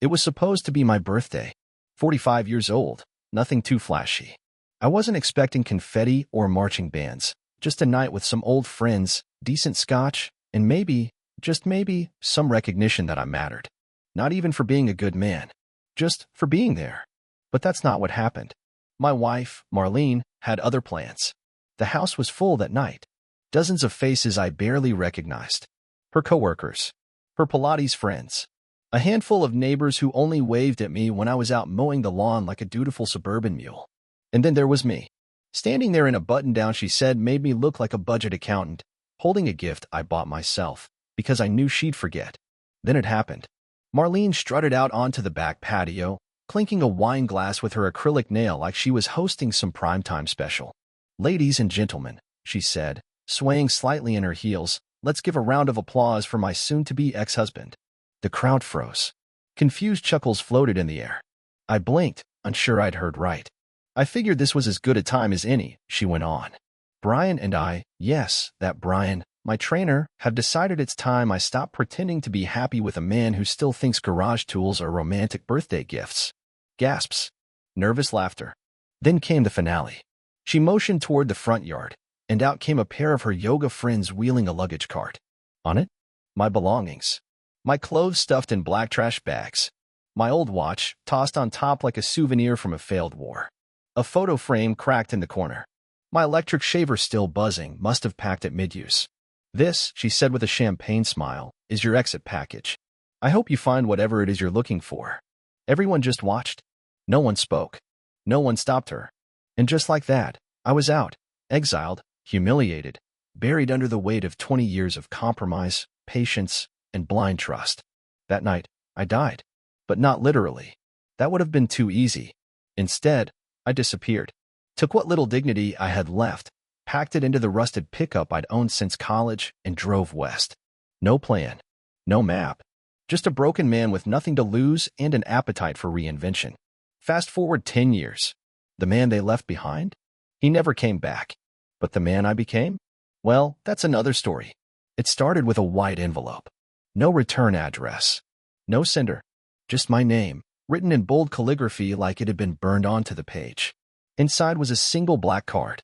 It was supposed to be my birthday. 45 years old, nothing too flashy. I wasn't expecting confetti or marching bands, just a night with some old friends, decent scotch, and maybe, just maybe, some recognition that I mattered. Not even for being a good man, just for being there. But that's not what happened. My wife, Marlene, had other plans. The house was full that night. Dozens of faces I barely recognized. Her coworkers, her Pilates friends, a handful of neighbors who only waved at me when I was out mowing the lawn like a dutiful suburban mule. And then there was me, standing there in a button-down she said made me look like a budget accountant, holding a gift I bought myself, because I knew she'd forget. Then it happened. Marlene strutted out onto the back patio, clinking a wine glass with her acrylic nail like she was hosting some primetime special. "Ladies and gentlemen," she said, swaying slightly in her heels, "let's give a round of applause for my soon-to-be ex-husband." The crowd froze. Confused chuckles floated in the air. I blinked, unsure I'd heard right. "I figured this was as good a time as any," she went on. "Brian and I, yes, that Brian, my trainer, have decided it's time I stop pretending to be happy with a man who still thinks garage tools are romantic birthday gifts." Gasps. Nervous laughter. Then came the finale. She motioned toward the front yard, and out came a pair of her yoga friends wheeling a luggage cart. On it, my belongings. My clothes stuffed in black trash bags. My old watch, tossed on top like a souvenir from a failed war. A photo frame cracked in the corner. My electric shaver still buzzing, must have packed at mid-use. "This," she said with a champagne smile, "is your exit package. I hope you find whatever it is you're looking for." Everyone just watched. No one spoke. No one stopped her. And just like that, I was out, exiled, humiliated, buried under the weight of 20 years of compromise, patience, and blind trust. That night, I died. But not literally. That would have been too easy. Instead, I disappeared. Took what little dignity I had left, packed it into the rusted pickup I'd owned since college, and drove west. No plan. No map. Just a broken man with nothing to lose and an appetite for reinvention. Fast forward 10 years. The man they left behind? He never came back. But the man I became? Well, that's another story. It started with a white envelope. No return address. No sender. Just my name, written in bold calligraphy like it had been burned onto the page. Inside was a single black card.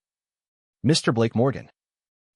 "Mr. Blake Morgan,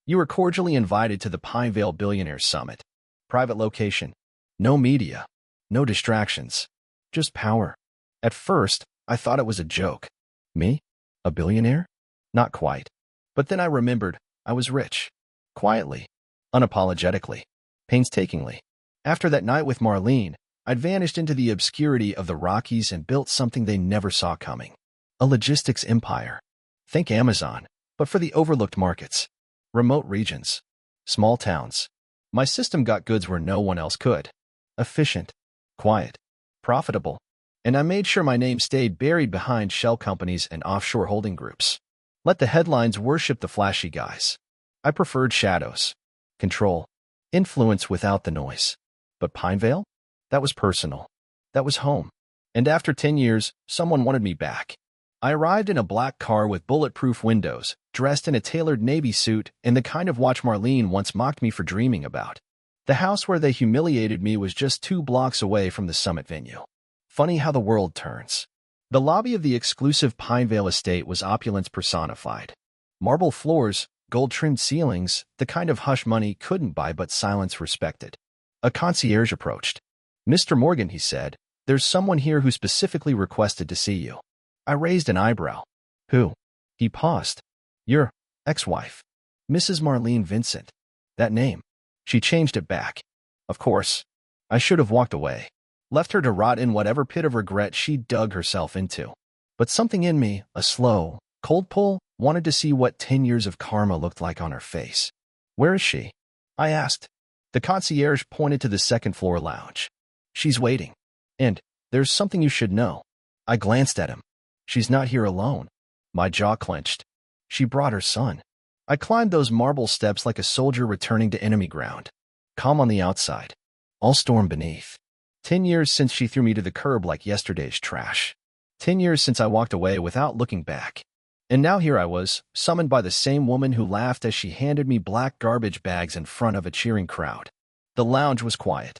you are cordially invited to the Pinevale Billionaires Summit. Private location. No media. No distractions. Just power." At first, I thought it was a joke. Me? A billionaire? Not quite. But then I remembered I was rich. Quietly. Unapologetically. Painstakingly. After that night with Marlene, I'd vanished into the obscurity of the Rockies and built something they never saw coming. A logistics empire. Think Amazon, but for the overlooked markets. Remote regions. Small towns. My system got goods where no one else could. Efficient. Quiet. Profitable. And I made sure my name stayed buried behind shell companies and offshore holding groups. Let the headlines worship the flashy guys. I preferred shadows. Control. Influence without the noise. But Pinevale? That was personal. That was home. And after 10 years, someone wanted me back. I arrived in a black car with bulletproof windows, dressed in a tailored navy suit, and the kind of watch Marlene once mocked me for dreaming about. The house where they humiliated me was just 2 blocks away from the summit venue. Funny how the world turns. The lobby of the exclusive Pinevale estate was opulence personified. Marble floors, gold-trimmed ceilings, the kind of hush money couldn't buy but silence respected. A concierge approached. "Mr. Morgan," he said, "there's someone here who specifically requested to see you." I raised an eyebrow. "Who?" He paused. "Your ex-wife, Mrs. Marlene Vincent." That name. She changed it back. Of course. I should have walked away. Left her to rot in whatever pit of regret she dug herself into. But something in me, a slow, cold pull, wanted to see what 10 years of karma looked like on her face. "Where is she?" I asked. The concierge pointed to the second-floor lounge. "She's waiting. And there's something you should know." I glanced at him. "She's not here alone." My jaw clenched. She brought her son. I climbed those marble steps like a soldier returning to enemy ground. Calm on the outside. All storm beneath. 10 years since she threw me to the curb like yesterday's trash. 10 years since I walked away without looking back. And now here I was, summoned by the same woman who laughed as she handed me black garbage bags in front of a cheering crowd. The lounge was quiet.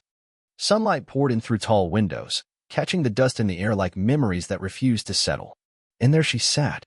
Sunlight poured in through tall windows, catching the dust in the air like memories that refused to settle. And there she sat,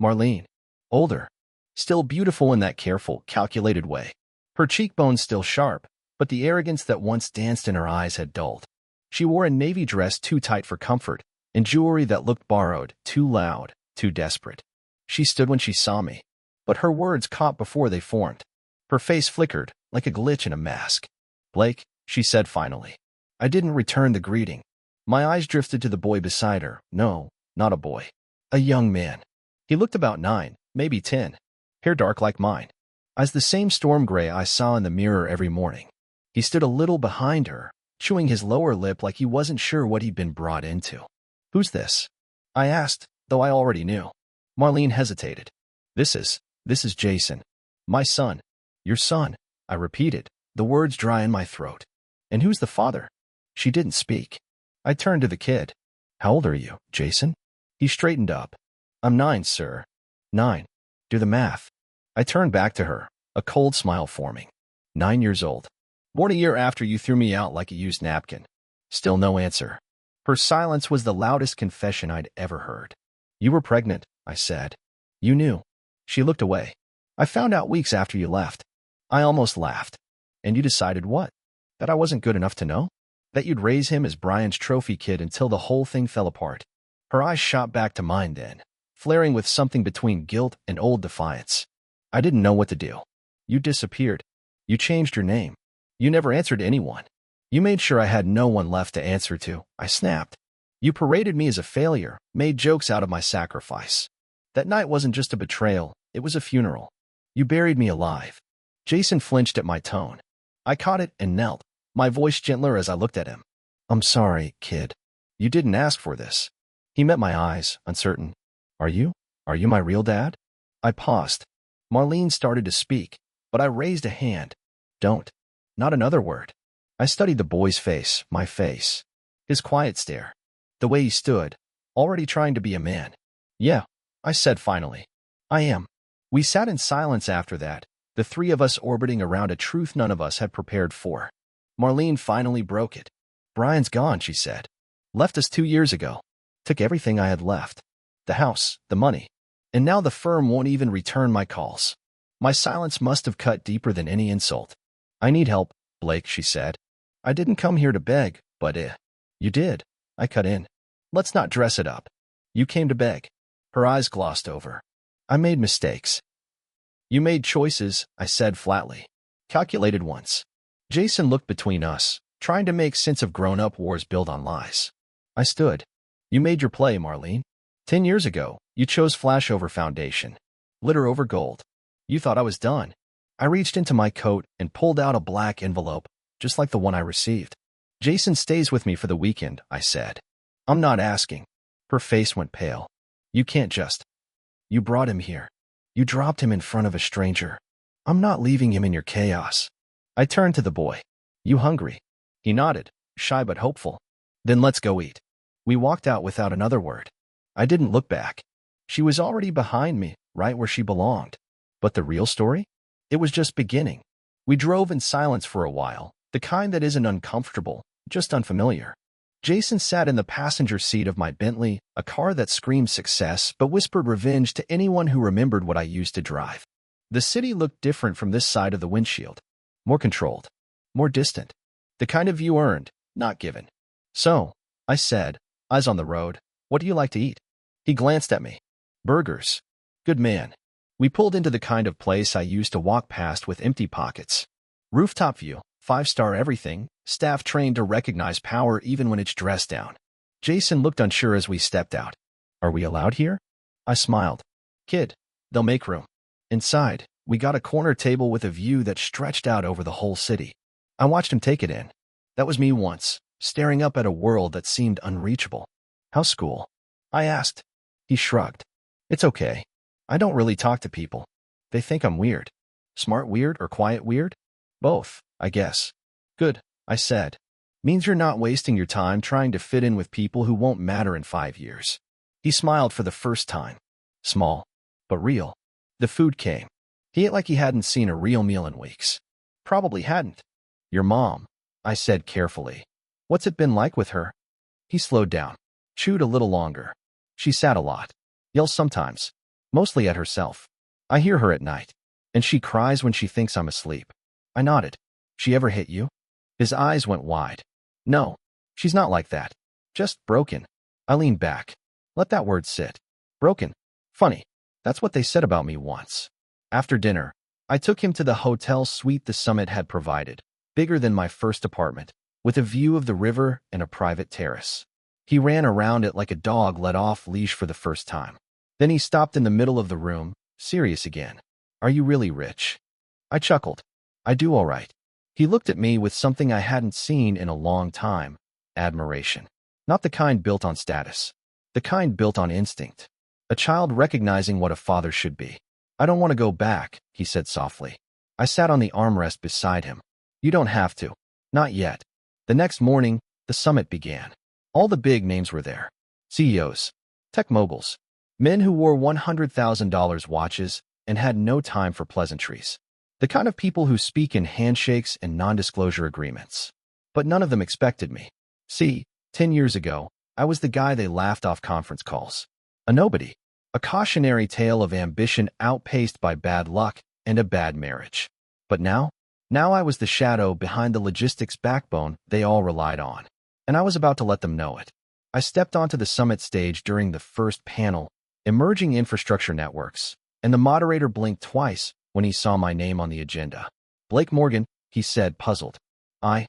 Marlene, older, still beautiful in that careful, calculated way. Her cheekbones still sharp, but the arrogance that once danced in her eyes had dulled. She wore a navy dress too tight for comfort, and jewelry that looked borrowed, too loud, too desperate. She stood when she saw me, but her words caught before they formed. Her face flickered, like a glitch in a mask. "Blake," she said finally. I didn't return the greeting. My eyes drifted to the boy beside her. No, not a boy. A young man. He looked about 9, maybe 10. Hair dark like mine. Eyes the same storm gray I saw in the mirror every morning. He stood a little behind her, chewing his lower lip like he wasn't sure what he'd been brought into. "Who's this?" I asked, though I already knew. Marlene hesitated. This is Jason. My son." "Your son," I repeated, the words dry in my throat. "And who's the father?" She didn't speak. I turned to the kid. "How old are you, Jason?" He straightened up. "I'm 9, sir." 9. Do the math. I turned back to her, a cold smile forming. 9 years old. Born a year after you threw me out like a used napkin. Still no answer. Her silence was the loudest confession I'd ever heard. "You were pregnant," I said. "You knew." She looked away. "I found out weeks after you left." I almost laughed. "And you decided what? That I wasn't good enough to know? That you'd raise him as Brian's trophy kid until the whole thing fell apart?" Her eyes shot back to mine then, flaring with something between guilt and old defiance. "I didn't know what to do. You disappeared. You changed your name. You never answered anyone. You made sure I had no one left to answer to," I snapped. "You paraded me as a failure, made jokes out of my sacrifice. That night wasn't just a betrayal, it was a funeral. You buried me alive." Jason flinched at my tone. I caught it and knelt, my voice gentler as I looked at him. "I'm sorry, kid. You didn't ask for this." He met my eyes, uncertain. Are you my real dad?" I paused. Marlene started to speak, but I raised a hand. "Don't. Not another word." I studied the boy's face, my face. His quiet stare. The way he stood, already trying to be a man. "Yeah," I said finally. "I am." We sat in silence after that, the three of us orbiting around a truth none of us had prepared for. Marlene finally broke it. "Brian's gone," she said. "Left us 2 years ago. Took everything I had left. The house, the money. And now the firm won't even return my calls." My silence must have cut deeper than any insult. "I need help, Blake," she said. "I didn't come here to beg, but You did," I cut in. "Let's not dress it up. You came to beg." Her eyes glossed over. "I made mistakes." "You made choices," I said flatly. "Calculated ones." Jason looked between us, trying to make sense of grown-up wars built on lies. I stood. "You made your play, Marlene. 10 years ago, you chose flash over foundation. Glitter over gold. You thought I was done." I reached into my coat and pulled out a black envelope, just like the one I received. "Jason stays with me for the weekend," I said. "I'm not asking." Her face went pale. "You can't just. You brought him here. You dropped him in front of a stranger. I'm not leaving him in your chaos." I turned to the boy. "You hungry?" He nodded, shy but hopeful. "Then let's go eat." We walked out without another word. I didn't look back. She was already behind me, right where she belonged. But the real story? It was just beginning. We drove in silence for a while, the kind that isn't uncomfortable, just unfamiliar. Jason sat in the passenger seat of my Bentley, a car that screamed success but whispered revenge to anyone who remembered what I used to drive. The city looked different from this side of the windshield. More controlled. More distant. The kind of view earned, not given. "So," I said, eyes on the road, "what do you like to eat?" He glanced at me. "Burgers." Good man. We pulled into the kind of place I used to walk past with empty pockets. Rooftop view, 5-star everything, staff trained to recognize power even when it's dressed down. Jason looked unsure as we stepped out. "Are we allowed here?" I smiled. "Kid, they'll make room." Inside, we got a corner table with a view that stretched out over the whole city. I watched him take it in. That was me once, staring up at a world that seemed unreachable. "How's school?" I asked. He shrugged. "It's okay. I don't really talk to people. They think I'm weird. Smart weird or quiet weird? Both, I guess." "Good," I said. "Means you're not wasting your time trying to fit in with people who won't matter in 5 years." He smiled for the first time. Small, but real. The food came. He ate like he hadn't seen a real meal in weeks. Probably hadn't. "Your mom," I said carefully. "What's it been like with her?" He slowed down, chewed a little longer. She sat a lot. Yells sometimes. Mostly at herself. I hear her at night. And she cries when she thinks I'm asleep. I nodded. She ever hit you? His eyes went wide. No. She's not like that. Just broken. I leaned back. Let that word sit. Broken. Funny. That's what they said about me once. After dinner, I took him to the hotel suite the summit had provided, bigger than my first apartment, with a view of the river and a private terrace. He ran around it like a dog let off leash for the first time. Then he stopped in the middle of the room, serious again. Are you really rich? I chuckled. I do all right. He looked at me with something I hadn't seen in a long time, admiration. Not the kind built on status. The kind built on instinct. A child recognizing what a father should be. I don't want to go back, he said softly. I sat on the armrest beside him. You don't have to. Not yet. The next morning, the summit began. All the big names were there. CEOs. Tech moguls. Men who wore $100,000 watches and had no time for pleasantries. The kind of people who speak in handshakes and non-disclosure agreements. But none of them expected me. See, 10 years ago, I was the guy they laughed off conference calls. A nobody. A cautionary tale of ambition outpaced by bad luck and a bad marriage. But now I was the shadow behind the logistics backbone they all relied on. And I was about to let them know it. I stepped onto the summit stage during the first panel, Emerging Infrastructure Networks, and the moderator blinked twice when he saw my name on the agenda. Blake Morgan, he said, puzzled. I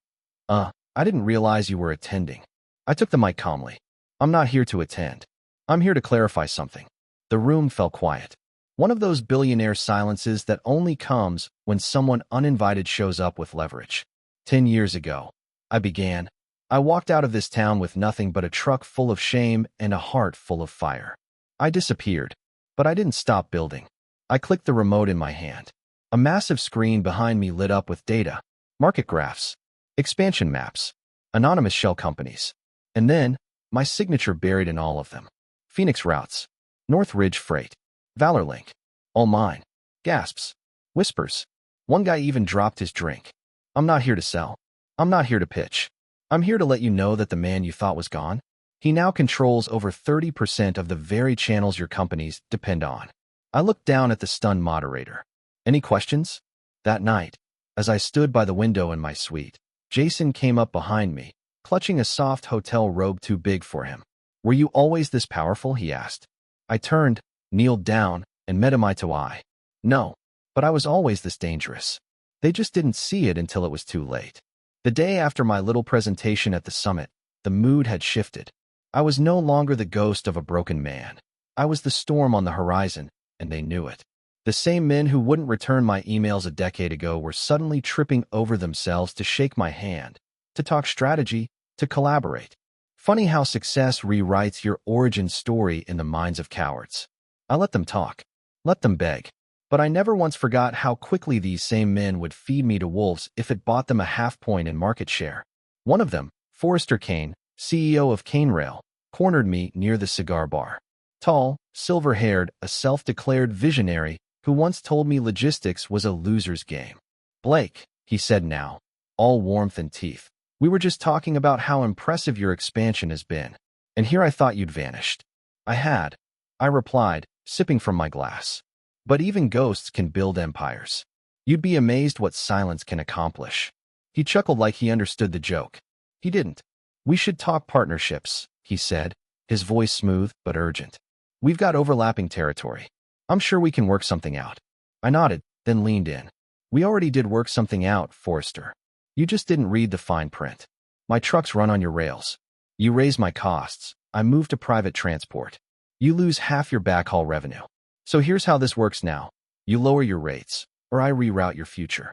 didn't realize you were attending. I took the mic calmly. I'm not here to attend. I'm here to clarify something. The room fell quiet. One of those billionaire silences that only comes when someone uninvited shows up with leverage. 10 years ago, I began. I walked out of this town with nothing but a truck full of shame and a heart full of fire. I disappeared, but I didn't stop building. I clicked the remote in my hand. A massive screen behind me lit up with data, market graphs, expansion maps, anonymous shell companies, and then my signature buried in all of them. Phoenix Routes, Northridge Freight, ValorLink, all mine. Gasps, whispers. One guy even dropped his drink. I'm not here to sell. I'm not here to pitch. I'm here to let you know that the man you thought was gone, he now controls over 30% of the very channels your companies depend on. I looked down at the stunned moderator. Any questions? That night, as I stood by the window in my suite, Jason came up behind me, clutching a soft hotel robe too big for him. Were you always this powerful? He asked. I turned, kneeled down, and met him eye to eye. No, but I was always this dangerous. They just didn't see it until it was too late. The day after my little presentation at the summit, the mood had shifted. I was no longer the ghost of a broken man. I was the storm on the horizon, and they knew it. The same men who wouldn't return my emails a decade ago were suddenly tripping over themselves to shake my hand, to talk strategy, to collaborate. Funny how success rewrites your origin story in the minds of cowards. I let them talk, let them beg, but I never once forgot how quickly these same men would feed me to wolves if it bought them a half point in market share. One of them, Forrester Kane, CEO of CaneRail, cornered me near the cigar bar. Tall, silver-haired, a self-declared visionary who once told me logistics was a loser's game. Blake, he said now, all warmth and teeth. We were just talking about how impressive your expansion has been. And here I thought you'd vanished. I had. I replied, sipping from my glass. But even ghosts can build empires. You'd be amazed what silence can accomplish. He chuckled like he understood the joke. He didn't. We should talk partnerships, he said, his voice smooth but urgent. We've got overlapping territory. I'm sure we can work something out. I nodded, then leaned in. We already did work something out, Forrester. You just didn't read the fine print. My trucks run on your rails. You raise my costs. I move to private transport. You lose half your backhaul revenue. So here's how this works now. You lower your rates, or I reroute your future.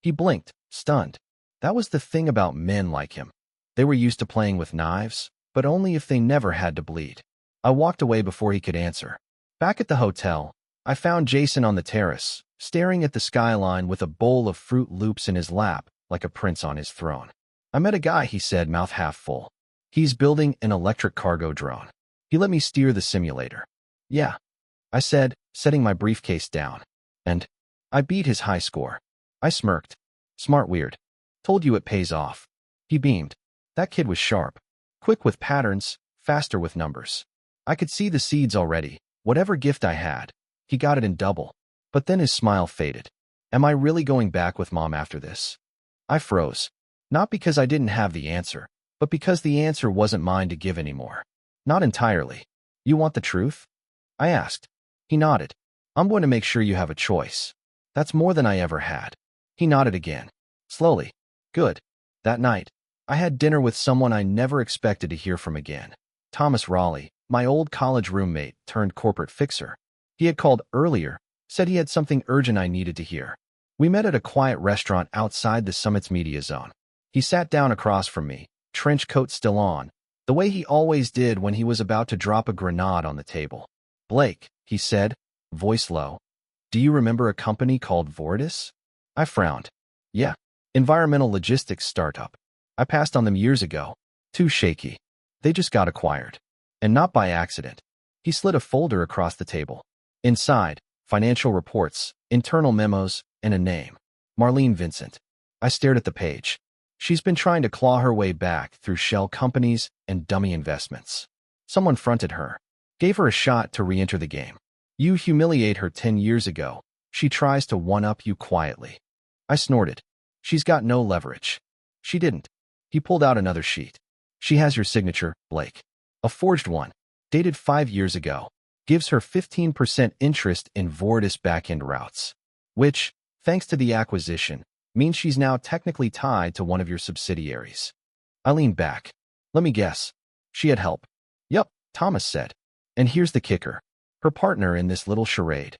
He blinked, stunned. That was the thing about men like him. They were used to playing with knives, but only if they never had to bleed. I walked away before he could answer. Back at the hotel, I found Jason on the terrace, staring at the skyline with a bowl of Fruit Loops in his lap, like a prince on his throne. I met a guy, he said, mouth half full. He's building an electric cargo drone. He let me steer the simulator. Yeah, I said, setting my briefcase down. And I beat his high score. I smirked. Smart weird. Told you it pays off. He beamed. That kid was sharp. Quick with patterns, faster with numbers. I could see the seeds already. Whatever gift I had, he got it in double. But then his smile faded. Am I really going back with Mom after this? I froze. Not because I didn't have the answer, but because the answer wasn't mine to give anymore. Not entirely. You want the truth? I asked. He nodded. I'm going to make sure you have a choice. That's more than I ever had. He nodded again. Slowly. Good. That night, I had dinner with someone I never expected to hear from again. Thomas Raleigh, my old college roommate turned corporate fixer. He had called earlier, said he had something urgent I needed to hear. We met at a quiet restaurant outside the Summit's media zone. He sat down across from me, trench coat still on, the way he always did when he was about to drop a grenade on the table. Blake, he said, voice low. Do you remember a company called Vortis? I frowned. Yeah. Environmental logistics startup. I passed on them years ago. Too shaky. They just got acquired. And not by accident. He slid a folder across the table. Inside, financial reports, internal memos, and a name. Marlene Vincent. I stared at the page. She's been trying to claw her way back through shell companies and dummy investments. Someone fronted her. Gave her a shot to re-enter the game. You humiliate her 10 years ago. She tries to one-up you quietly. I snorted. She's got no leverage. She didn't. He pulled out another sheet. She has your signature, Blake. A forged one. Dated 5 years ago. Gives her 15% interest in Vortis back-end routes. Which, thanks to the acquisition, means she's now technically tied to one of your subsidiaries. I leaned back. Let me guess. She had help. Yup, Thomas said. And here's the kicker. Her partner in this little charade.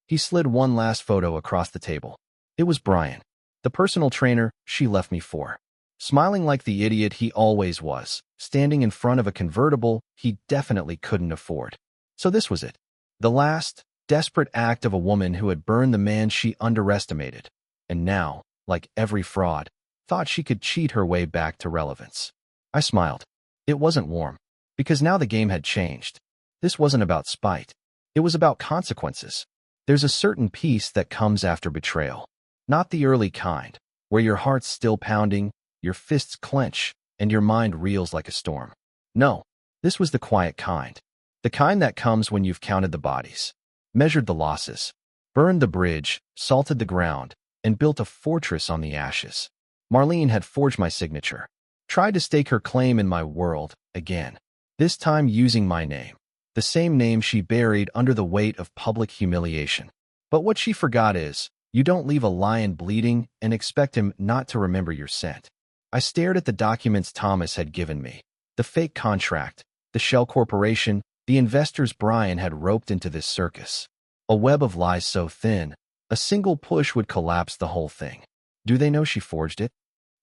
He slid one last photo across the table. It was Brian, the personal trainer she left me for. Smiling like the idiot he always was, standing in front of a convertible he definitely couldn't afford. So this was it. The last, desperate act of a woman who had burned the man she underestimated. And now, like every fraud, thought she could cheat her way back to relevance. I smiled. It wasn't warm. Because now the game had changed. This wasn't about spite. It was about consequences. There's a certain peace that comes after betrayal. Not the early kind, where your heart's still pounding, your fists clench, and your mind reels like a storm. No, this was the quiet kind. The kind that comes when you've counted the bodies, measured the losses, burned the bridge, salted the ground, and built a fortress on the ashes. Marlene had forged my signature, tried to stake her claim in my world, again, this time using my name, the same name she buried under the weight of public humiliation. But what she forgot is, you don't leave a lion bleeding and expect him not to remember your scent. I stared at the documents Thomas had given me, the fake contract, the shell corporation, the investors Brian had roped into this circus. A web of lies so thin, a single push would collapse the whole thing. Do they know she forged it?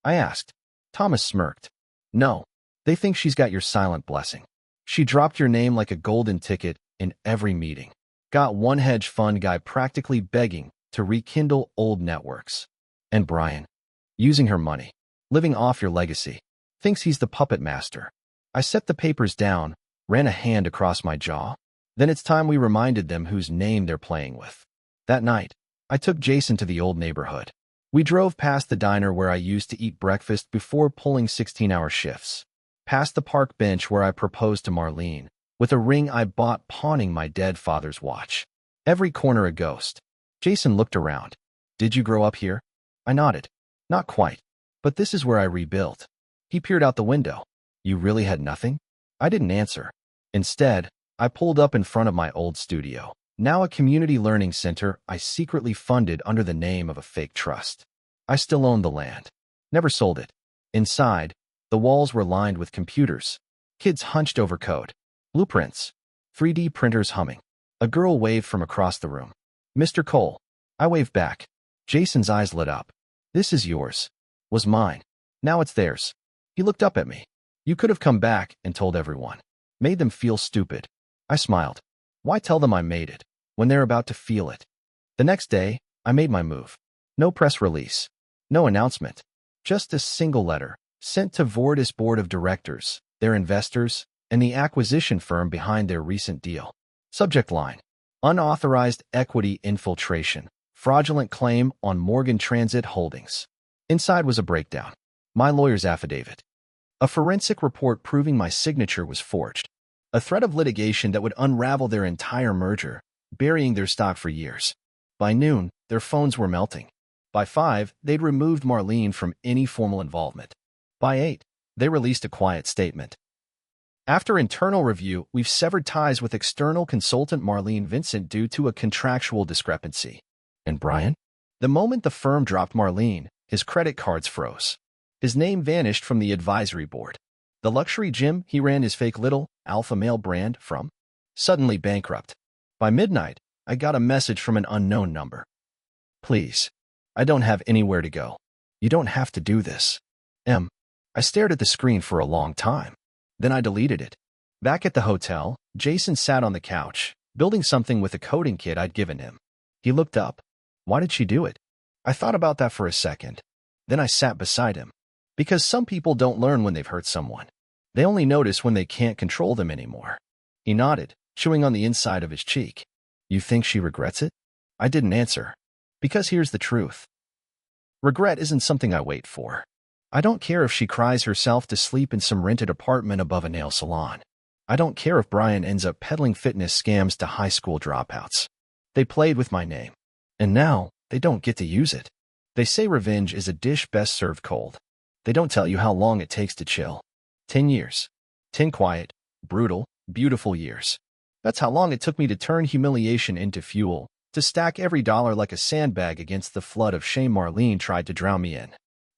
I asked. Thomas smirked. No, they think she's got your silent blessing. She dropped your name like a golden ticket in every meeting. Got one hedge fund guy practically begging to rekindle old networks. And Brian, using her money, living off your legacy, thinks he's the puppet master. I set the papers down, ran a hand across my jaw. Then it's time we reminded them whose name they're playing with. That night, I took Jason to the old neighborhood. We drove past the diner where I used to eat breakfast before pulling 16-hour shifts. Past the park bench where I proposed to Marlene, with a ring I bought pawning my dead father's watch. Every corner a ghost. Jason looked around. Did you grow up here? I nodded. Not quite. But this is where I rebuilt. He peered out the window. You really had nothing? I didn't answer. Instead, I pulled up in front of my old studio, now a community learning center I secretly funded under the name of a fake trust. I still owned the land. Never sold it. Inside, the walls were lined with computers. Kids hunched over code. Blueprints. 3D printers humming. A girl waved from across the room. Mr. Cole. I waved back. Jason's eyes lit up. This is yours. Was mine. Now it's theirs. He looked up at me. You could have come back and told everyone. Made them feel stupid. I smiled. Why tell them I made it, when they're about to feel it? The next day, I made my move. No press release. No announcement. Just a single letter, sent to Vortis board of directors, their investors, and the acquisition firm behind their recent deal. Subject line. Unauthorized equity infiltration. Fraudulent claim on Morgan Transit Holdings. Inside was a breakdown. My lawyer's affidavit. A forensic report proving my signature was forged. A threat of litigation that would unravel their entire merger, burying their stock for years. By noon, their phones were melting. By 5, they'd removed Marlene from any formal involvement. By 8, they released a quiet statement. After internal review, we've severed ties with external consultant Marlene Vincent due to a contractual discrepancy. And Brian? The moment the firm dropped Marlene, his credit cards froze. His name vanished from the advisory board. The luxury gym he ran his fake little alpha male brand from? Suddenly bankrupt. By midnight, I got a message from an unknown number. Please. I don't have anywhere to go. You don't have to do this. I stared at the screen for a long time. Then I deleted it. Back at the hotel, Jason sat on the couch, building something with a coding kit I'd given him. He looked up. Why did she do it? I thought about that for a second. Then I sat beside him. Because some people don't learn when they've hurt someone. They only notice when they can't control them anymore. He nodded, chewing on the inside of his cheek. You think she regrets it? I didn't answer. Because here's the truth. Regret isn't something I wait for. I don't care if she cries herself to sleep in some rented apartment above a nail salon. I don't care if Brian ends up peddling fitness scams to high school dropouts. They played with my name. And now, they don't get to use it. They say revenge is a dish best served cold. They don't tell you how long it takes to chill. 10 years. 10 quiet, brutal, beautiful years. That's how long it took me to turn humiliation into fuel, to stack every dollar like a sandbag against the flood of shame Marlene tried to drown me in.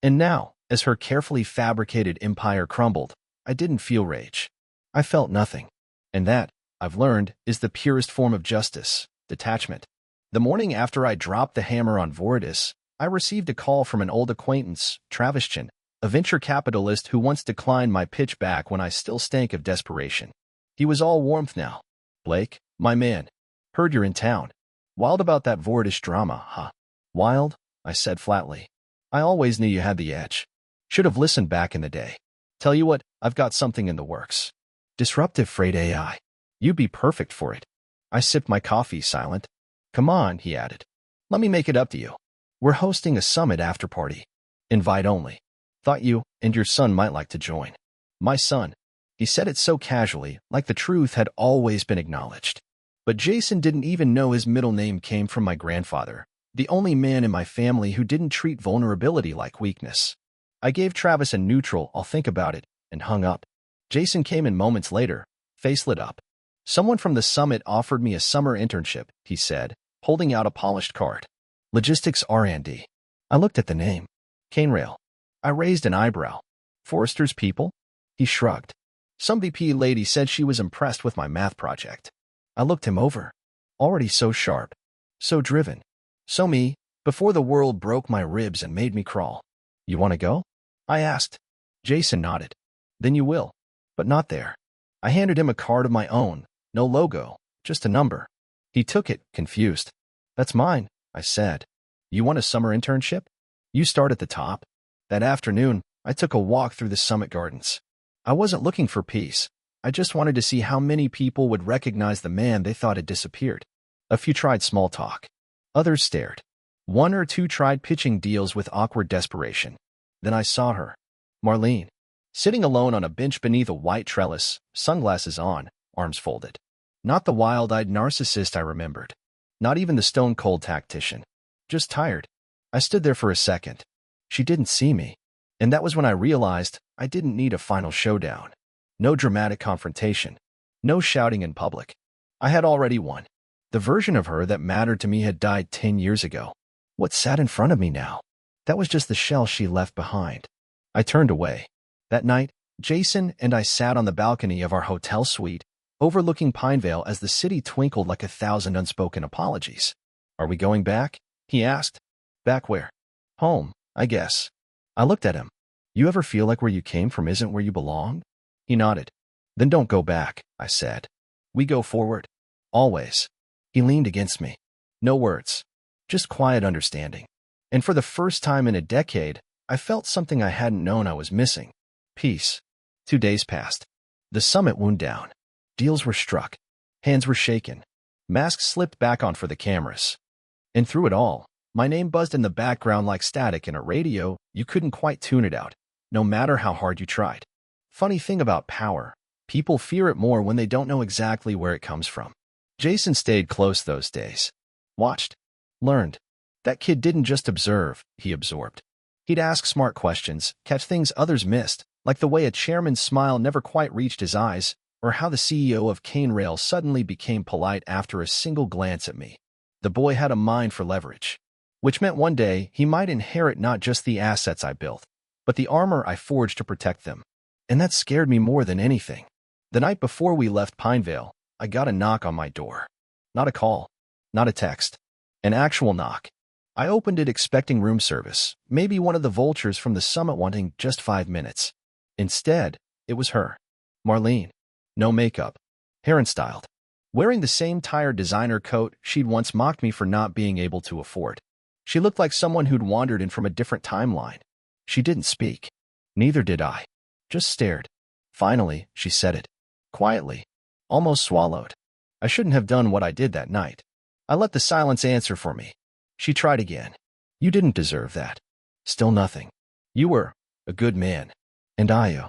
And now, as her carefully fabricated empire crumbled, I didn't feel rage. I felt nothing. And that, I've learned, is the purest form of justice, detachment. The morning after I dropped the hammer on Voridis, I received a call from an old acquaintance, Travis Chin, a venture capitalist who once declined my pitch back when I still stank of desperation. He was all warmth now. Blake, my man, heard you're in town. Wild about that Voridis drama, huh? Wild? I said flatly. I always knew you had the edge. Should have listened back in the day. Tell you what, I've got something in the works. Disruptive freight AI. You'd be perfect for it. I sipped my coffee silent. Come on, he added. Let me make it up to you. We're hosting a summit after party. Invite only. Thought you and your son might like to join. My son. He said it so casually, like the truth had always been acknowledged. But Jason didn't even know his middle name came from my grandfather, the only man in my family who didn't treat vulnerability like weakness. I gave Travis a neutral "I'll think about it" and hung up. Jason came in moments later, face lit up. Someone from the summit offered me a summer internship, he said, holding out a polished card. Logistics R&D. I looked at the name. Canerail. I raised an eyebrow. Forrester's people? He shrugged. Some VP lady said she was impressed with my math project. I looked him over. Already so sharp. So driven. So me, before the world broke my ribs and made me crawl. You want to go? I asked. Jason nodded. Then you will. But not there. I handed him a card of my own. No logo, just a number. He took it, confused. That's mine, I said. You want a summer internship? You start at the top. That afternoon, I took a walk through the summit gardens. I wasn't looking for peace. I just wanted to see how many people would recognize the man they thought had disappeared. A few tried small talk. Others stared. One or two tried pitching deals with awkward desperation. Then I saw her. Marlene. Sitting alone on a bench beneath a white trellis, sunglasses on, arms folded. Not the wild-eyed narcissist I remembered. Not even the stone-cold tactician. Just tired. I stood there for a second. She didn't see me. And that was when I realized I didn't need a final showdown. No dramatic confrontation. No shouting in public. I had already won. The version of her that mattered to me had died 10 years ago. What sat in front of me now? That was just the shell she left behind. I turned away. That night, Jason and I sat on the balcony of our hotel suite, overlooking Pinevale as the city twinkled like 1,000 unspoken apologies. Are we going back? He asked. Back where? Home, I guess. I looked at him. You ever feel like where you came from isn't where you belong? He nodded. Then don't go back, I said. We go forward. Always. He leaned against me. No words. Just quiet understanding. And for the first time in a decade, I felt something I hadn't known I was missing. Peace. 2 days passed. The summit wound down. Deals were struck. Hands were shaken. Masks slipped back on for the cameras. And through it all, my name buzzed in the background like static in a radio. You couldn't quite tune it out, no matter how hard you tried. Funny thing about power, people fear it more when they don't know exactly where it comes from. Jason stayed close those days. Watched. Learned. That kid didn't just observe, he absorbed. He'd ask smart questions, catch things others missed, like the way a chairman's smile never quite reached his eyes, or how the CEO of Cane Rail suddenly became polite after a single glance at me. The boy had a mind for leverage, which meant one day he might inherit not just the assets I built, but the armor I forged to protect them. And that scared me more than anything. The night before we left Pinevale, I got a knock on my door. Not a call, not a text, an actual knock. I opened it expecting room service, maybe one of the vultures from the summit wanting just 5 minutes. Instead, it was her, Marlene. No makeup, hair unstyled, wearing the same tired designer coat she'd once mocked me for not being able to afford. She looked like someone who'd wandered in from a different timeline. She didn't speak. Neither did I. Just stared. Finally, she said it. Quietly. Almost swallowed. I shouldn't have done what I did that night. I let the silence answer for me. She tried again. You didn't deserve that. Still nothing. You were a good man. And I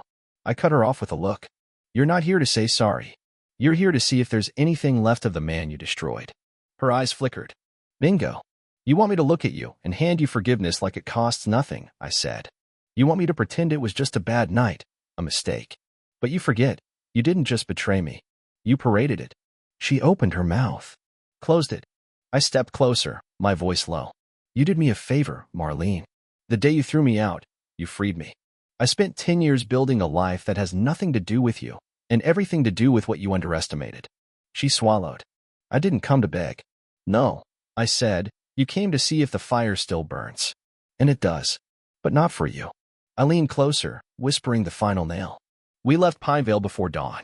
cut her off with a look. You're not here to say sorry. You're here to see if there's anything left of the man you destroyed. Her eyes flickered. Bingo. You want me to look at you and hand you forgiveness like it costs nothing, I said. You want me to pretend it was just a bad night, a mistake. But you forget, you didn't just betray me. You paraded it. She opened her mouth. Closed it. I stepped closer, my voice low. You did me a favor, Marlene. The day you threw me out, you freed me. I spent 10 years building a life that has nothing to do with you, and everything to do with what you underestimated. She swallowed. I didn't come to beg. No, I said, you came to see if the fire still burns. And it does. But not for you. I leaned closer, whispering the final nail. We left Pinevale before dawn.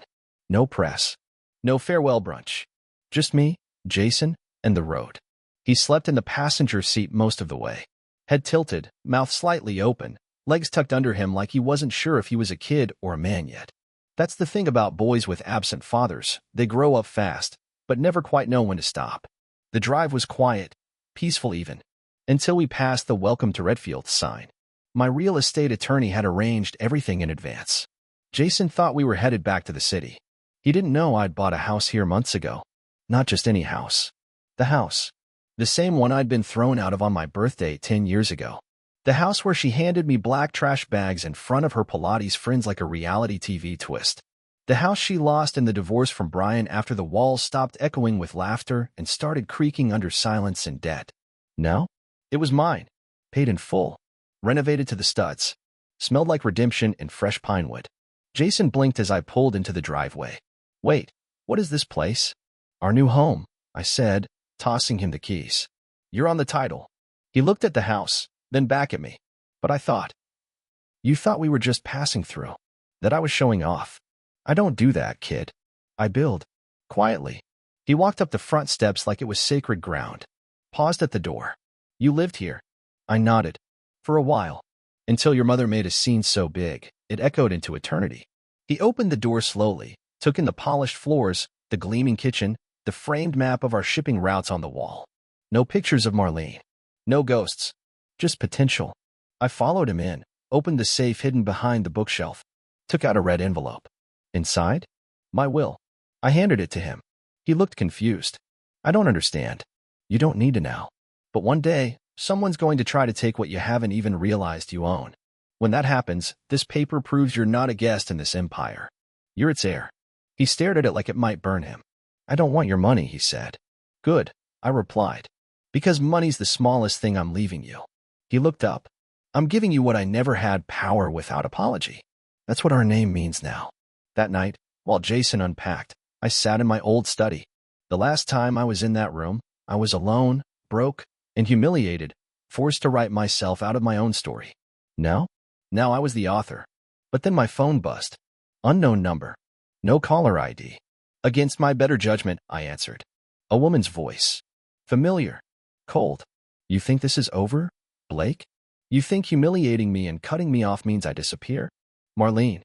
No press. No farewell brunch. Just me, Jason, and the road. He slept in the passenger seat most of the way. Head tilted, mouth slightly open, legs tucked under him like he wasn't sure if he was a kid or a man yet. That's the thing about boys with absent fathers. They grow up fast, but never quite know when to stop. The drive was quiet, peaceful even, until we passed the Welcome to Redfield sign. My real estate attorney had arranged everything in advance. Jason thought we were headed back to the city. He didn't know I'd bought a house here months ago. Not just any house. The house. The same one I'd been thrown out of on my birthday 10 years ago. The house where she handed me black trash bags in front of her Pilates friends like a reality TV twist. The house she lost in the divorce from Brian after the walls stopped echoing with laughter and started creaking under silence and debt. No? It was mine. Paid in full. Renovated to the studs. Smelled like redemption and fresh pine wood. Jason blinked as I pulled into the driveway. Wait, what is this place? Our new home, I said, tossing him the keys. You're on the title. He looked at the house, then back at me. But I thought. You thought we were just passing through. That I was showing off. I don't do that, kid. I build. Quietly. He walked up the front steps like it was sacred ground. Paused at the door. You lived here. I nodded. For a while. Until your mother made a scene so big, it echoed into eternity. He opened the door slowly, took in the polished floors, the gleaming kitchen, the framed map of our shipping routes on the wall. No pictures of Marlene. No ghosts. Just potential. I followed him in, opened the safe hidden behind the bookshelf, took out a red envelope. Inside? My will. I handed it to him. He looked confused. I don't understand. You don't need to now. But one day, someone's going to try to take what you haven't even realized you own. When that happens, this paper proves you're not a guest in this empire. You're its heir. He stared at it like it might burn him. I don't want your money, he said. Good, I replied. Because money's the smallest thing I'm leaving you. He looked up. I'm giving you what I never had, power without apology. That's what our name means now. That night, while Jason unpacked, I sat in my old study. The last time I was in that room, I was alone, broke, and humiliated, forced to write myself out of my own story. Now I was the author. But then my phone buzzed. Unknown number. No caller ID. Against my better judgment, I answered. A woman's voice. Familiar. Cold. You think this is over, Blake? You think humiliating me and cutting me off means I disappear? Marlene.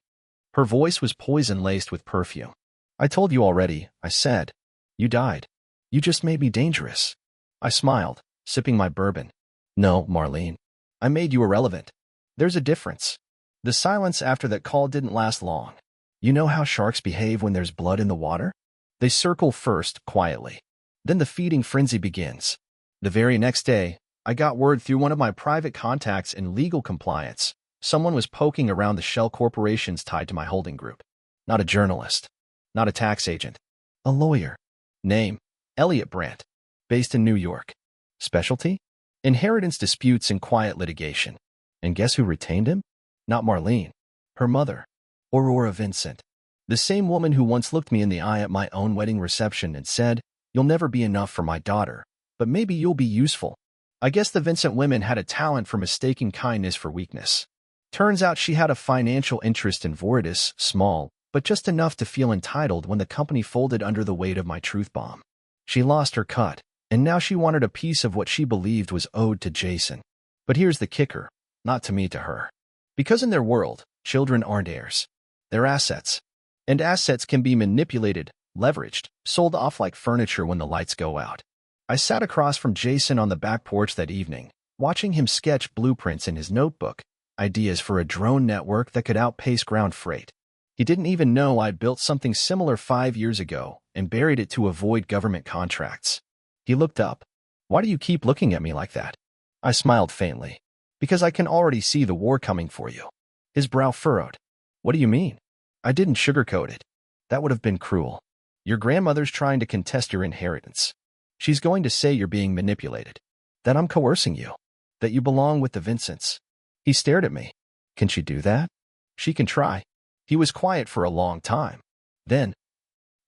Her voice was poison-laced with perfume. I told you already, I said. You died. You just made me dangerous. I smiled, sipping my bourbon. No, Marlene. I made you irrelevant. There's a difference. The silence after that call didn't last long. You know how sharks behave when there's blood in the water? They circle first, quietly. Then the feeding frenzy begins. The very next day, I got word through one of my private contacts in legal compliance. Someone was poking around the shell corporations tied to my holding group. Not a journalist. Not a tax agent. A lawyer. Name: Elliot Brandt. Based in New York. Specialty? Inheritance disputes and quiet litigation. And guess who retained him? Not Marlene. Her mother. Aurora Vincent. The same woman who once looked me in the eye at my own wedding reception and said, "You'll never be enough for my daughter, but maybe you'll be useful." I guess the Vincent women had a talent for mistaking kindness for weakness. Turns out she had a financial interest in Voridis, small, but just enough to feel entitled when the company folded under the weight of my truth bomb. She lost her cut, and now she wanted a piece of what she believed was owed to Jason. But here's the kicker: not to me, to her. Because in their world, children aren't heirs. They're assets. And assets can be manipulated, leveraged, sold off like furniture when the lights go out. I sat across from Jason on the back porch that evening, watching him sketch blueprints in his notebook, ideas for a drone network that could outpace ground freight. He didn't even know I'd built something similar 5 years ago and buried it to avoid government contracts. He looked up. "Why do you keep looking at me like that?" I smiled faintly. "Because I can already see the war coming for you." His brow furrowed. "What do you mean?" I didn't sugarcoat it. That would have been cruel. Your grandmother's trying to contest your inheritance. She's going to say you're being manipulated. That I'm coercing you. That you belong with the Vincents. He stared at me. Can she do that? She can try. He was quiet for a long time. Then,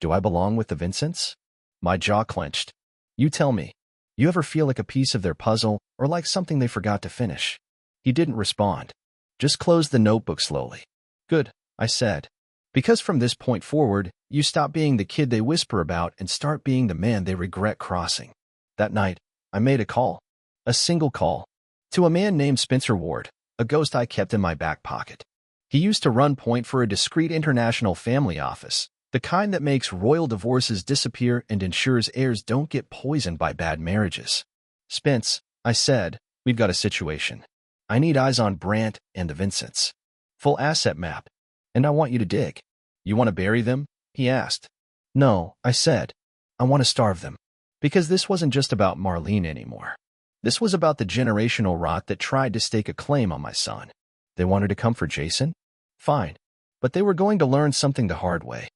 do I belong with the Vincents? My jaw clenched. You tell me. You ever feel like a piece of their puzzle or like something they forgot to finish? He didn't respond. Just closed the notebook slowly. Good, I said. Because from this point forward, you stop being the kid they whisper about and start being the man they regret crossing. That night, I made a call. A single call. To a man named Spencer Ward, a ghost I kept in my back pocket. He used to run point for a discreet international family office, the kind that makes royal divorces disappear and ensures heirs don't get poisoned by bad marriages. "Spence," I said, "we've got a situation. I need eyes on Brandt and the Vincents. Full asset map. And I want you to dig." "You want to bury them?" he asked. "No," I said. "I want to starve them." Because this wasn't just about Marlene anymore. This was about the generational rot that tried to stake a claim on my son. They wanted to come for Jason? Fine. But they were going to learn something the hard way.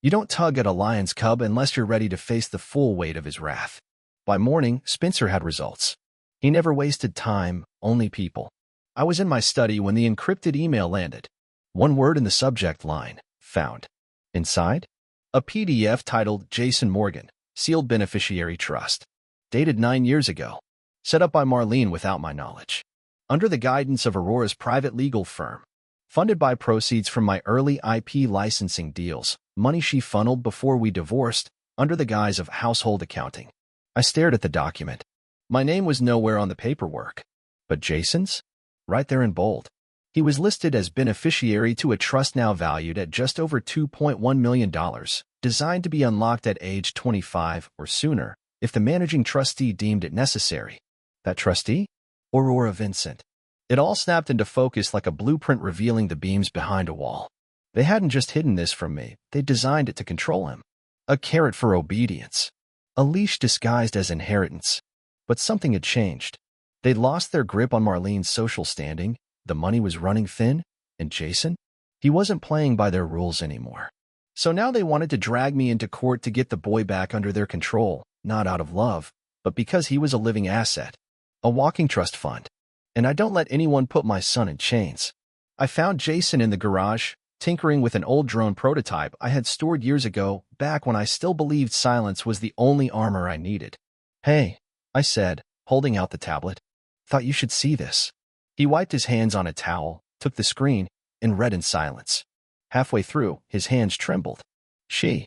You don't tug at a lion's cub unless you're ready to face the full weight of his wrath. By morning, Spencer had results. He never wasted time, only people. I was in my study when the encrypted email landed. One word in the subject line: found. Inside? A PDF titled Jason Morgan, Sealed Beneficiary Trust. Dated 9 years ago. Set up by Marlene without my knowledge. Under the guidance of Aurora's private legal firm. Funded by proceeds from my early IP licensing deals, money she funneled before we divorced, under the guise of household accounting. I stared at the document. My name was nowhere on the paperwork. But Jason's? Right there in bold. He was listed as beneficiary to a trust now valued at just over $2.1 million, designed to be unlocked at age 25 or sooner, if the managing trustee deemed it necessary. That trustee? Aurora Vincent. It all snapped into focus like a blueprint revealing the beams behind a wall. They hadn't just hidden this from me, they designed it to control him. A carrot for obedience. A leash disguised as inheritance. But something had changed. They'd lost their grip on Marlene's social standing, the money was running thin, and Jason? He wasn't playing by their rules anymore. So now they wanted to drag me into court to get the boy back under their control, not out of love, but because he was a living asset. A walking trust fund. And I don't let anyone put my son in chains. I found Jason in the garage, tinkering with an old drone prototype I had stored years ago, back when I still believed silence was the only armor I needed. "Hey," I said, holding out the tablet. "Thought you should see this." He wiped his hands on a towel, took the screen, and read in silence. Halfway through, his hands trembled. "She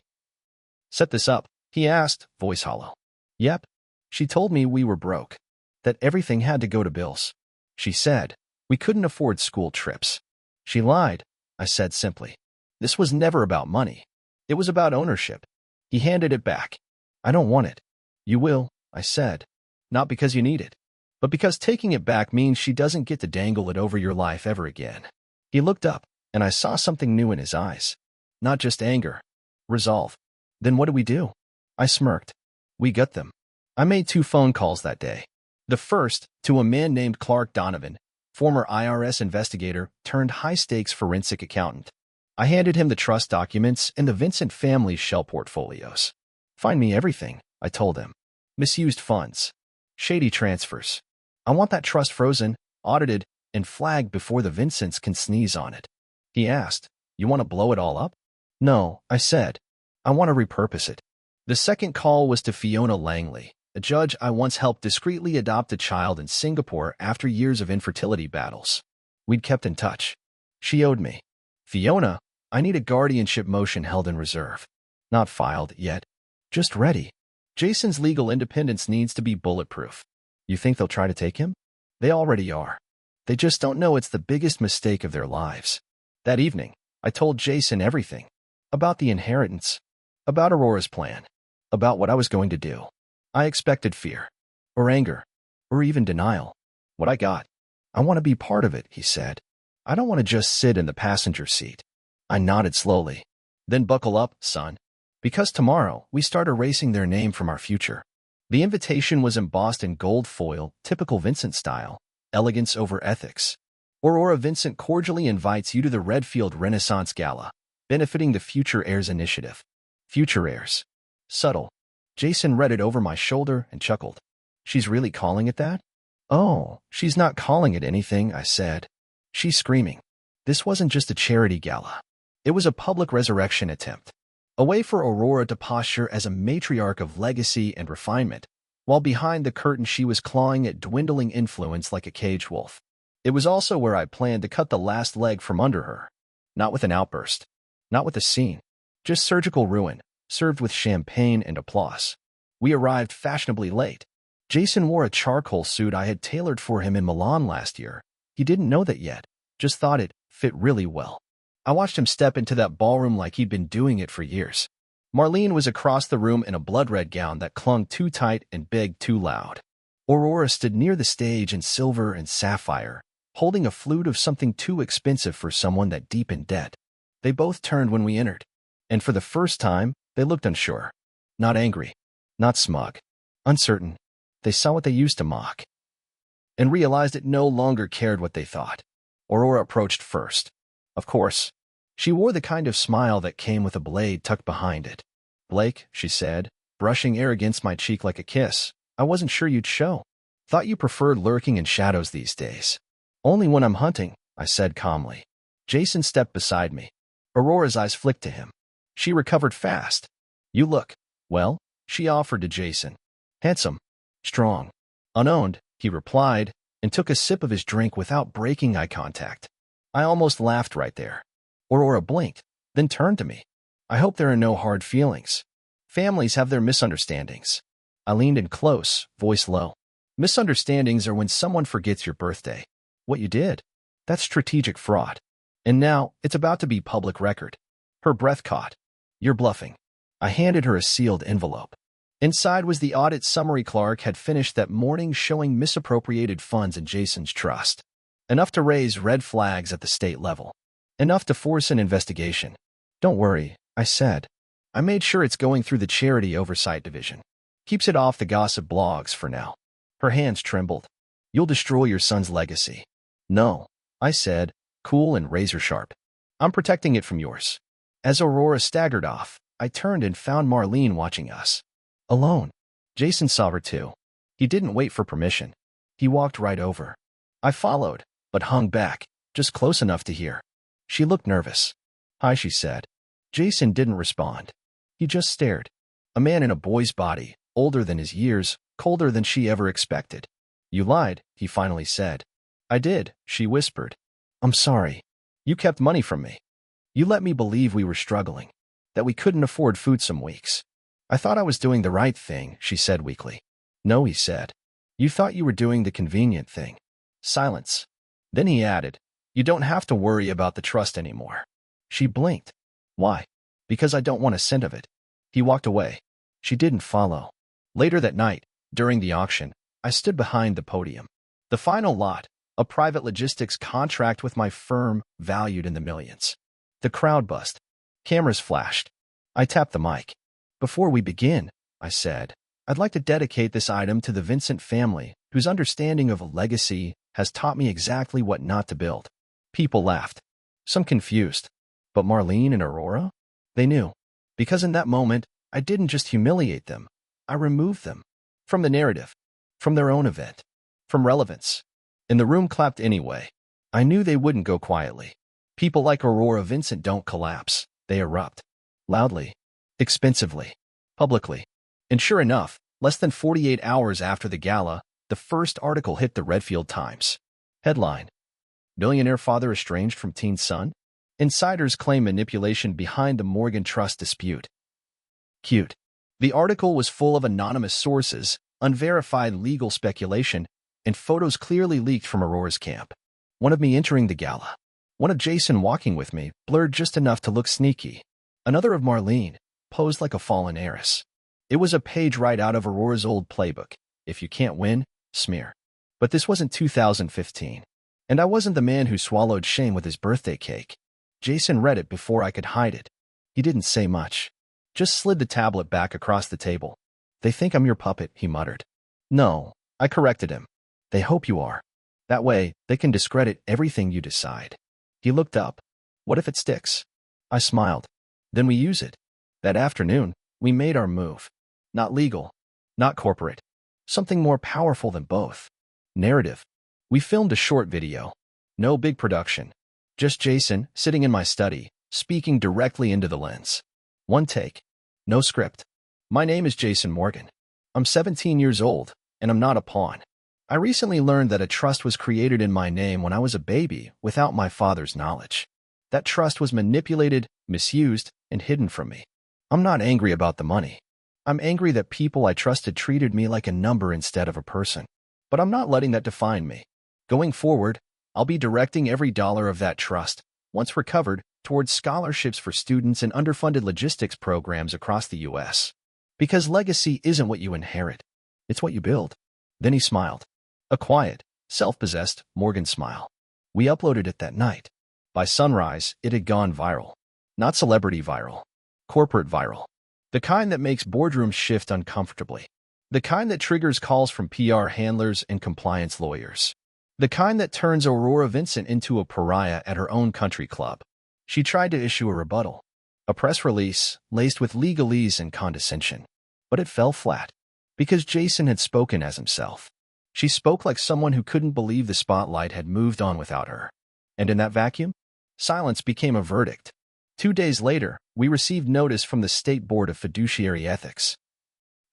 set this up?" he asked, voice hollow. "Yep. She told me we were broke. That everything had to go to bills. She said we couldn't afford school trips." "She lied," I said simply. "This was never about money. It was about ownership." He handed it back. "I don't want it." "You will," I said. "Not because you need it, but because taking it back means she doesn't get to dangle it over your life ever again." He looked up, and I saw something new in his eyes. Not just anger. Resolve. Then what do we do? I smirked. We gut them. I made 2 phone calls that day. The first, to a man named Clark Donovan, former IRS investigator turned high-stakes forensic accountant. I handed him the trust documents and the Vincent family's shell portfolios. Find me everything, I told him. Misused funds. Shady transfers. I want that trust frozen, audited, and flagged before the Vincents can sneeze on it. He asked, you want to blow it all up? No, I said. I want to repurpose it. The second call was to Fiona Langley, a judge I once helped discreetly adopt a child in Singapore after years of infertility battles. We'd kept in touch. She owed me. Fiona, I need a guardianship motion held in reserve. Not filed yet. Just ready. Jason's legal independence needs to be bulletproof. You think they'll try to take him? They already are. They just don't know it's the biggest mistake of their lives. That evening, I told Jason everything. About the inheritance. About Aurora's plan. About what I was going to do. I expected fear. Or anger. Or even denial. What I got. I want to be part of it, he said. I don't want to just sit in the passenger seat. I nodded slowly. Then buckle up, son. Because tomorrow, we start erasing their name from our future. The invitation was embossed in gold foil, typical Vincent style. Elegance over ethics. Aurora Vincent cordially invites you to the Redfield Renaissance Gala, benefiting the Future Heirs Initiative. Future Heirs. Subtle. Jason read it over my shoulder and chuckled. She's really calling it that? Oh, she's not calling it anything, I said. She's screaming. This wasn't just a charity gala. It was a public resurrection attempt. A way for Aurora to posture as a matriarch of legacy and refinement, while behind the curtain she was clawing at dwindling influence like a caged wolf. It was also where I planned to cut the last leg from under her. Not with an outburst. Not with a scene. Just surgical ruin, served with champagne and applause. We arrived fashionably late. Jason wore a charcoal suit I had tailored for him in Milan last year. He didn't know that yet, just thought it fit really well. I watched him step into that ballroom like he'd been doing it for years. Marlene was across the room in a blood-red gown that clung too tight and begged too loud. Aurora stood near the stage in silver and sapphire, holding a flute of something too expensive for someone that deep in debt. They both turned when we entered, and for the first time, they looked unsure. Not angry, not smug, uncertain. They saw what they used to mock, and realized it no longer cared what they thought. Aurora approached first. Of course, she wore the kind of smile that came with a blade tucked behind it. Blake, she said, brushing air against my cheek like a kiss, I wasn't sure you'd show. Thought you preferred lurking in shadows these days. Only when I'm hunting, I said calmly. Jason stepped beside me. Aurora's eyes flicked to him. She recovered fast. You look, well, she offered to Jason. Handsome. Strong. Unowned, he replied, and took a sip of his drink without breaking eye contact. I almost laughed right there. Aurora blinked, then turned to me. I hope there are no hard feelings. Families have their misunderstandings. I leaned in close, voice low. Misunderstandings are when someone forgets your birthday. What you did. That's strategic fraud. And now, it's about to be public record. Her breath caught. You're bluffing. I handed her a sealed envelope. Inside was the audit summary Clark had finished that morning showing misappropriated funds in Jason's trust. Enough to raise red flags at the state level. Enough to force an investigation. Don't worry, I said. I made sure it's going through the Charity Oversight Division. Keeps it off the gossip blogs for now. Her hands trembled. You'll destroy your son's legacy. No, I said, cool and razor-sharp. I'm protecting it from yours. As Aurora staggered off, I turned and found Marlene watching us. Alone. Jason saw her too. He didn't wait for permission. He walked right over. I followed, but hung back, just close enough to hear. She looked nervous. Hi, she said. Jason didn't respond. He just stared. A man in a boy's body, older than his years, colder than she ever expected. You lied, he finally said. I did, she whispered. I'm sorry. You kept money from me. You let me believe we were struggling, that we couldn't afford food some weeks. I thought I was doing the right thing, she said weakly. No, he said. You thought you were doing the convenient thing. Silence. Then he added, you don't have to worry about the trust anymore. She blinked. Why? Because I don't want a cent of it. He walked away. She didn't follow. Later that night, during the auction, I stood behind the podium. The final lot, A private logistics contract with my firm valued in the millions. The crowd buzzed. Cameras flashed. I tapped the mic. "Before we begin," I said, "I'd like to dedicate this item to the Vincent family, whose understanding of a legacy has taught me exactly what not to build." People laughed. Some confused. But Marlene and Aurora? They knew. Because in that moment, I didn't just humiliate them. I removed them. From the narrative. From their own event. From relevance. And the room clapped anyway. I knew they wouldn't go quietly. People like Aurora Vincent don't collapse. They erupt. Loudly. Expensively. Publicly. And sure enough, less than 48 hours after the gala, the first article hit the Redfield Times. Headline: Millionaire father estranged from teen son? Insiders claim manipulation behind the Morgan Trust dispute. Cute. The article was full of anonymous sources, unverified legal speculation, and photos clearly leaked from Aurora's camp. One of me entering the gala. One of Jason walking with me, blurred just enough to look sneaky. Another of Marlene, posed like a fallen heiress. It was a page right out of Aurora's old playbook. If you can't win, smear. But this wasn't 2015. And I wasn't the man who swallowed shame with his birthday cake. Jason read it before I could hide it. He didn't say much. Just slid the tablet back across the table. "They think I'm your puppet," he muttered. "No," I corrected him. "They hope you are. That way, they can discredit everything you decide." He looked up. "What if it sticks?" I smiled. "Then we use it." That afternoon, we made our move. Not legal. Not corporate. Something more powerful than both. Narrative. We filmed a short video. No big production. Just Jason, sitting in my study, speaking directly into the lens. One take. No script. "My name is Jason Morgan. I'm 17 years old, and I'm not a pawn. I recently learned that a trust was created in my name when I was a baby without my father's knowledge. That trust was manipulated, misused, and hidden from me. I'm not angry about the money. I'm angry that people I trusted treated me like a number instead of a person. But I'm not letting that define me. Going forward, I'll be directing every dollar of that trust, once recovered, towards scholarships for students and underfunded logistics programs across the U.S. Because legacy isn't what you inherit. It's what you build." Then he smiled. A quiet, self-possessed Morgan smile. We uploaded it that night. By sunrise, it had gone viral. Not celebrity viral. Corporate viral. The kind that makes boardrooms shift uncomfortably. The kind that triggers calls from PR handlers and compliance lawyers. The kind that turns Aurora Vincent into a pariah at her own country club. She tried to issue a rebuttal. A press release, laced with legalese and condescension. But it fell flat. Because Jason had spoken as himself. She spoke like someone who couldn't believe the spotlight had moved on without her. And in that vacuum, silence became a verdict. 2 days later, we received notice from the State Board of Fiduciary Ethics.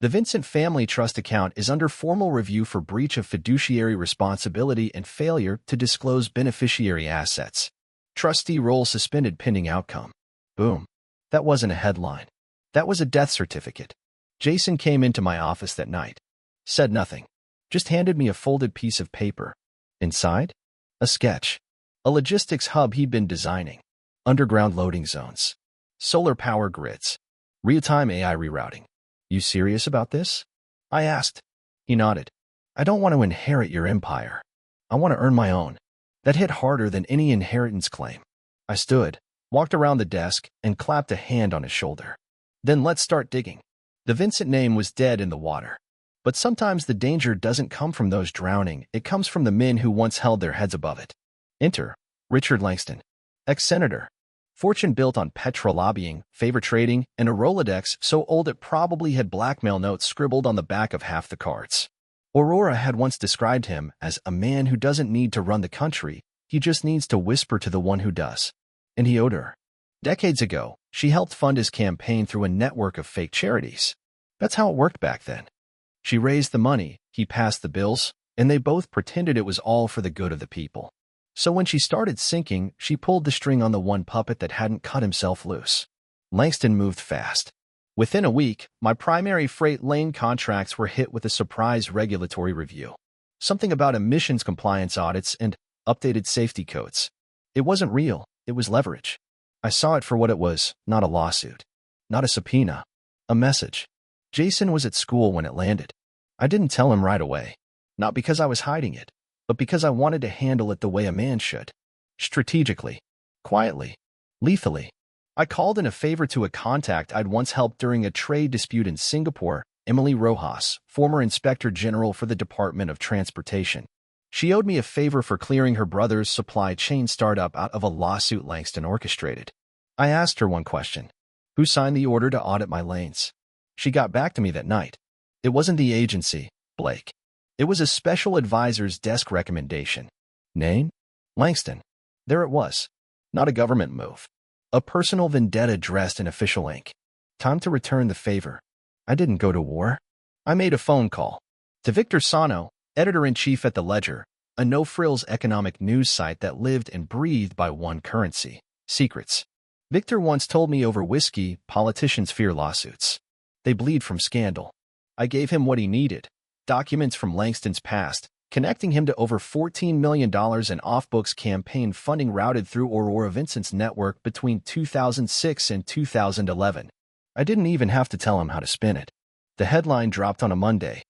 The Vincent Family Trust account is under formal review for breach of fiduciary responsibility and failure to disclose beneficiary assets. Trustee role suspended pending outcome. Boom. That wasn't a headline. That was a death certificate. Jason came into my office that night. Said nothing. Just handed me a folded piece of paper. Inside? A sketch. A logistics hub he'd been designing. Underground loading zones. Solar power grids. Real-time AI rerouting. "You serious about this?" I asked. He nodded. "I don't want to inherit your empire. I want to earn my own." That hit harder than any inheritance claim. I stood, walked around the desk, and clapped a hand on his shoulder. "Then let's start digging." The Vincent name was dead in the water. But sometimes the danger doesn't come from those drowning, it comes from the men who once held their heads above it. Enter Richard Langston, ex-senator. Fortune built on petrol lobbying, favor trading, and a Rolodex so old it probably had blackmail notes scribbled on the back of half the cards. Aurora had once described him as a man who doesn't need to run the country, he just needs to whisper to the one who does. And he owed her. Decades ago, she helped fund his campaign through a network of fake charities. That's how it worked back then. She raised the money, he passed the bills, and they both pretended it was all for the good of the people. So when she started sinking, she pulled the string on the one puppet that hadn't cut himself loose. Langston moved fast. Within a week, my primary freight lane contracts were hit with a surprise regulatory review. Something about emissions compliance audits and updated safety codes. It wasn't real, it was leverage. I saw it for what it was, not a lawsuit. Not a subpoena. A message. Jason was at school when it landed. I didn't tell him right away. Not because I was hiding it, but because I wanted to handle it the way a man should. Strategically, quietly, lethally. I called in a favor to a contact I'd once helped during a trade dispute in Singapore, Emily Rojas, former Inspector General for the Department of Transportation. She owed me a favor for clearing her brother's supply chain startup out of a lawsuit Langston orchestrated. I asked her one question. Who signed the order to audit my lanes? She got back to me that night. It wasn't the agency, Blake. It was a special advisor's desk recommendation. Name? Langston. There it was. Not a government move. A personal vendetta dressed in official ink. Time to return the favor. I didn't go to war. I made a phone call. To Victor Sano, editor-in-chief at The Ledger, a no-frills economic news site that lived and breathed by one currency: secrets. Victor once told me over whiskey, politicians fear lawsuits. They bleed from scandal. I gave him what he needed: documents from Langston's past, connecting him to over $14 million in off-books campaign funding routed through Aurora Vincent's network between 2006 and 2011. I didn't even have to tell him how to spin it. The headline dropped on a Monday.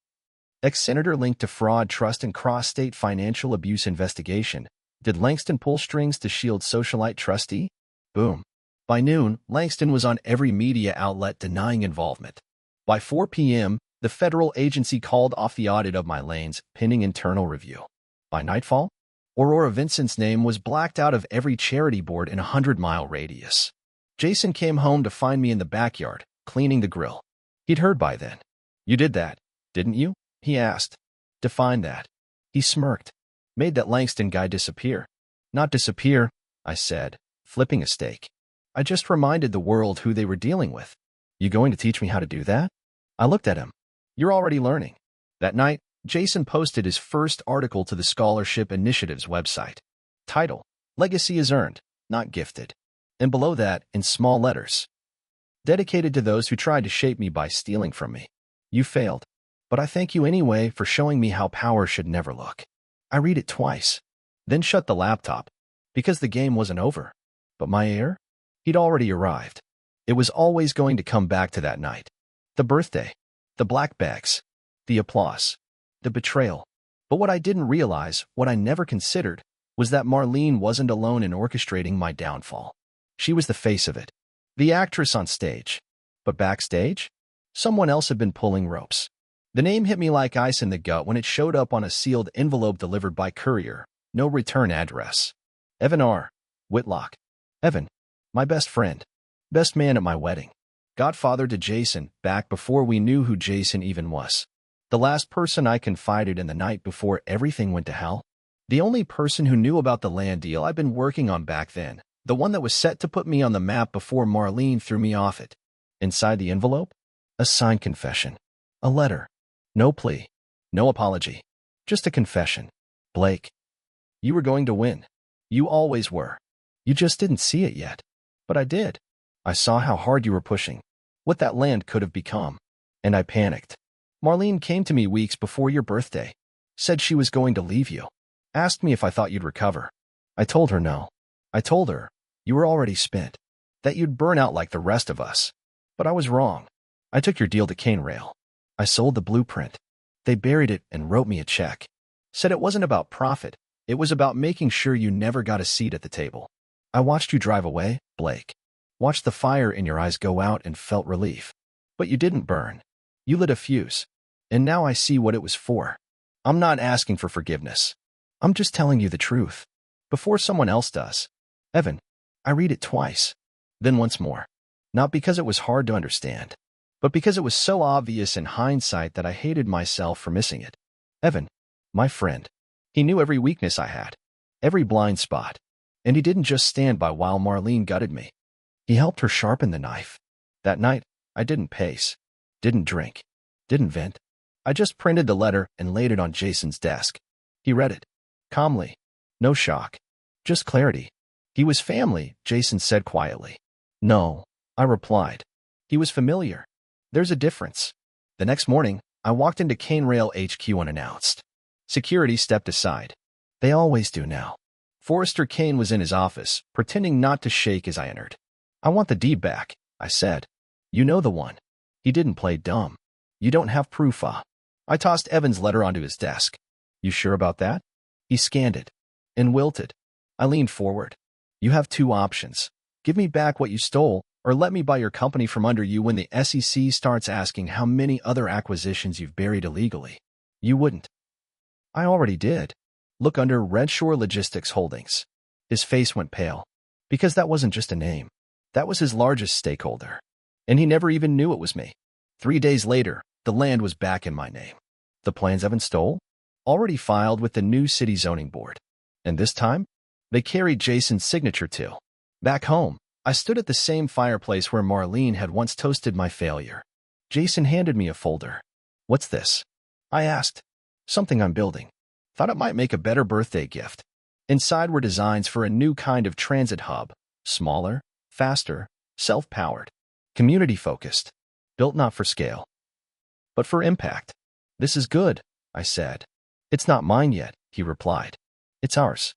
Ex-senator linked to fraud, trust, and cross-state financial abuse investigation. Did Langston pull strings to shield socialite trustee? Boom. By noon, Langston was on every media outlet denying involvement. By 4 p.m., the federal agency called off the audit of my lanes, pending internal review. By nightfall, Aurora Vincent's name was blacked out of every charity board in a 100-mile radius. Jason came home to find me in the backyard, cleaning the grill. He'd heard by then. You did that, didn't you? He asked. Define that. He smirked. Made that Langston guy disappear. Not disappear, I said, flipping a steak. I just reminded the world who they were dealing with. You going to teach me how to do that? I looked at him. You're already learning. That night, Jason posted his first article to the Scholarship Initiative's website. Title: Legacy is Earned, Not Gifted. And below that, in small letters: dedicated to those who tried to shape me by stealing from me. You failed. But I thank you anyway for showing me how power should never look. I read it twice, then shut the laptop, because the game wasn't over. But my heir? He'd already arrived. It was always going to come back to that night. The birthday. The black bags. The applause. The betrayal. But what I didn't realize, what I never considered, was that Marlene wasn't alone in orchestrating my downfall. She was the face of it. The actress on stage. But backstage? Someone else had been pulling ropes. The name hit me like ice in the gut when it showed up on a sealed envelope delivered by courier. No return address. Evan R. Whitlock. Evan. My best friend. Best man at my wedding. Godfather to Jason, back before we knew who Jason even was. The last person I confided in the night before everything went to hell. The only person who knew about the land deal I'd been working on back then. The one that was set to put me on the map before Marlene threw me off it. Inside the envelope? A signed confession. A letter. No plea. No apology. Just a confession. Blake. You were going to win. You always were. You just didn't see it yet. But I did. I saw how hard you were pushing. What that land could have become. And I panicked. Marlene came to me weeks before your birthday. Said she was going to leave you. Asked me if I thought you'd recover. I told her no. I told her you were already spent. That you'd burn out like the rest of us. But I was wrong. I took your deal to Cane Rail. I sold the blueprint. They buried it and wrote me a check. Said it wasn't about profit. It was about making sure you never got a seat at the table. I watched you drive away, Blake. Watched the fire in your eyes go out and felt relief. But you didn't burn. You lit a fuse. And now I see what it was for. I'm not asking for forgiveness. I'm just telling you the truth. Before someone else does. Evan, I read it twice. Then once more. Not because it was hard to understand, but because it was so obvious in hindsight that I hated myself for missing it. Evan, my friend. He knew every weakness I had. Every blind spot. And he didn't just stand by while Marlene gutted me. He helped her sharpen the knife. That night, I didn't pace. Didn't drink. Didn't vent. I just printed the letter and laid it on Jason's desk. He read it. Calmly. No shock. Just clarity. He was family, Jason said quietly. No, I replied. He was familiar. There's a difference. The next morning, I walked into Cane Rail HQ unannounced. Security stepped aside. They always do now. Forrester Kane was in his office, pretending not to shake as I entered. I want the deed back, I said. You know the one. He didn't play dumb. You don't have proof, I tossed Evan's letter onto his desk. You sure about that? He scanned it and wilted. I leaned forward. You have two options. Give me back what you stole, or let me buy your company from under you when the SEC starts asking how many other acquisitions you've buried illegally. You wouldn't. I already did. Look under Redshore Logistics Holdings. His face went pale. Because that wasn't just a name. That was his largest stakeholder. And he never even knew it was me. 3 days later, the land was back in my name. The plans Evan stole? Already filed with the new city zoning board. And this time, they carried Jason's signature too. Back home, I stood at the same fireplace where Marlene had once toasted my failure. Jason handed me a folder. What's this? I asked. Something I'm building. Thought it might make a better birthday gift. Inside were designs for a new kind of transit hub. Smaller, faster, self-powered, community-focused. Built not for scale, but for impact. This is good, I said. It's not mine yet, he replied. It's ours.